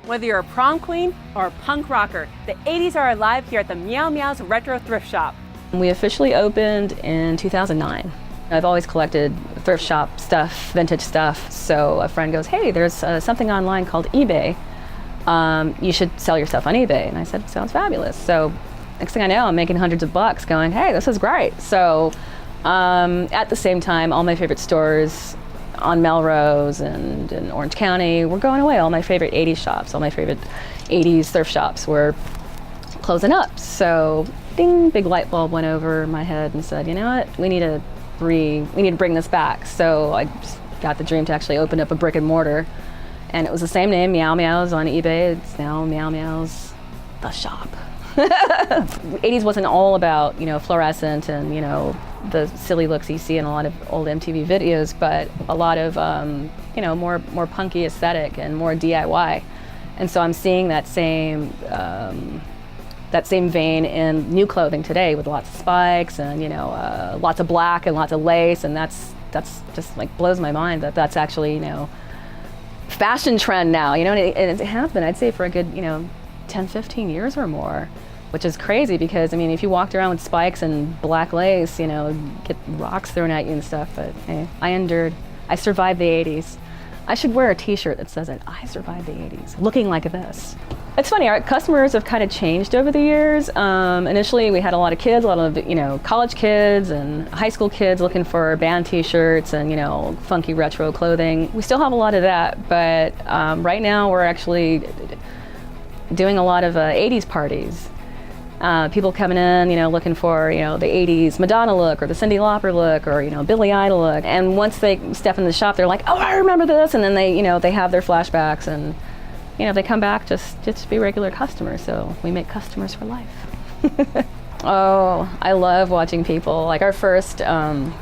Whether you're a prom queen or a punk rocker, the 80s are alive here at the MeowMeowz Retro Thrift Shop. We officially opened in 2009. I've always collected thrift shop stuff, vintage stuff, so a friend goes, hey, there's something online called eBay. You should sell your stuff on eBay. And I said, sounds fabulous. So next thing I know, I'm making hundreds of bucks going, hey, this is great. So at the same time, all my favorite stores on Melrose and in Orange County were going away. All my favorite 80s shops, all my favorite 80s thrift shops were closing up. So ding, big light bulb went over my head and said, you know what, we need to bring this back. So I just got the dream to actually open up a brick and mortar. And it was the same name, MeowMeowz on eBay. It's now MeowMeowz, the shop. The 80s wasn't all about, you know, fluorescent and, you know, the silly looks you see in a lot of old MTV videos, but a lot of, you know, more punky aesthetic and more DIY. And so I'm seeing that same vein in new clothing today with lots of spikes and, you know, lots of black and lots of lace, and that's just like blows my mind that that's actually, you know, fashion trend now, you know, and it has been, I'd say, for a good, you know, 10, 15 years or more, which is crazy because, I mean, if you walked around with spikes and black lace, you know, get rocks thrown at you and stuff, but hey, I endured. I survived the 80s. I should wear a t-shirt that says that I survived the 80s, looking like this. It's funny, our customers have kind of changed over the years. Initially, we had a lot of kids, a lot of, you know, college kids and high school kids looking for band t-shirts and, you know, funky retro clothing. We still have a lot of that, but right now we're actually doing a lot of 80s parties. People coming in, you know, looking for, you know, the 80s Madonna look or the Cyndi Lauper look or, you know, Billy Idol look. And once they step in the shop, they're like, oh, I remember this. And then they, you know, they have their flashbacks and, you know, they come back just to be regular customers. So we make customers for life. Oh, I love watching people. Like our first-time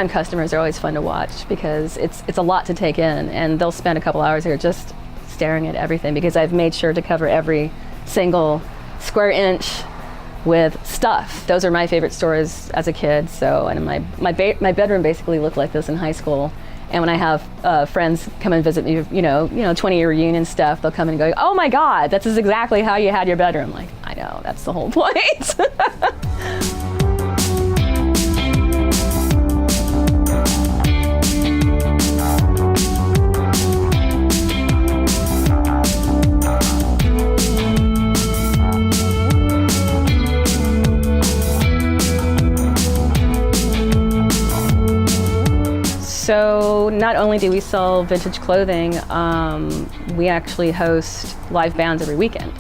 customers are always fun to watch because it's a lot to take in, and they'll spend a couple hours here just staring at everything because I've made sure to cover every single square inch with stuff. Those are my favorite stores as a kid. So, and my bedroom basically looked like this in high school. And when I have friends come and visit me, you know, 20-year reunion stuff, they'll come and go, oh my God, that's exactly how you had your bedroom. Like, I know, that's the whole point. So not only do we sell vintage clothing, we actually host live bands every weekend.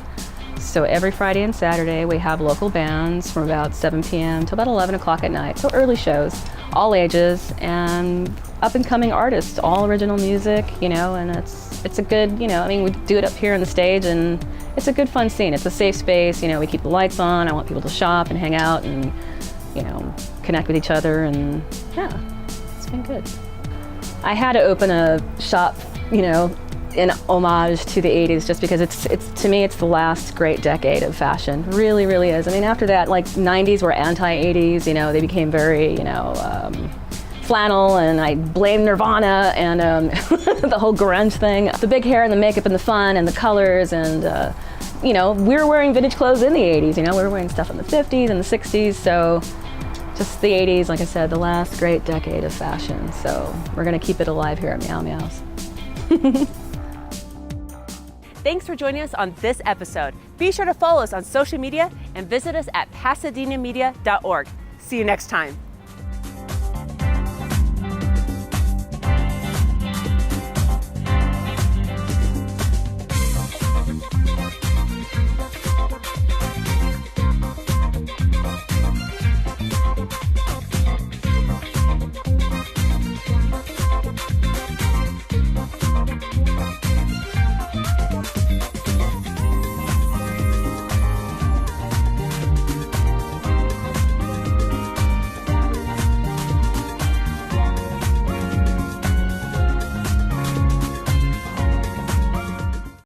So every Friday and Saturday we have local bands from about 7 p.m. to about 11 o'clock at night. So early shows, all ages, and up and coming artists, all original music, you know, and it's a good, you know, I mean, we do it up here on the stage and it's a good fun scene. It's a safe space, you know, we keep the lights on. I want people to shop and hang out and, you know, connect with each other, and yeah, it's been good. I had to open a shop, you know, in homage to the 80s just because it's to me, it's the last great decade of fashion. Really, really is. I mean, after that, like 90s were anti-80s, you know, they became very, you know, flannel, and I blame Nirvana and the whole grunge thing. The big hair and the makeup and the fun and the colors and, you know, we were wearing vintage clothes in the 80s, you know, we were wearing stuff in the 50s and the 60s, so just the 80s, like I said, the last great decade of fashion. So we're gonna keep it alive here at MeowMeowz. Thanks for joining us on this episode. Be sure to follow us on social media and visit us at pasadenamedia.org. See you next time.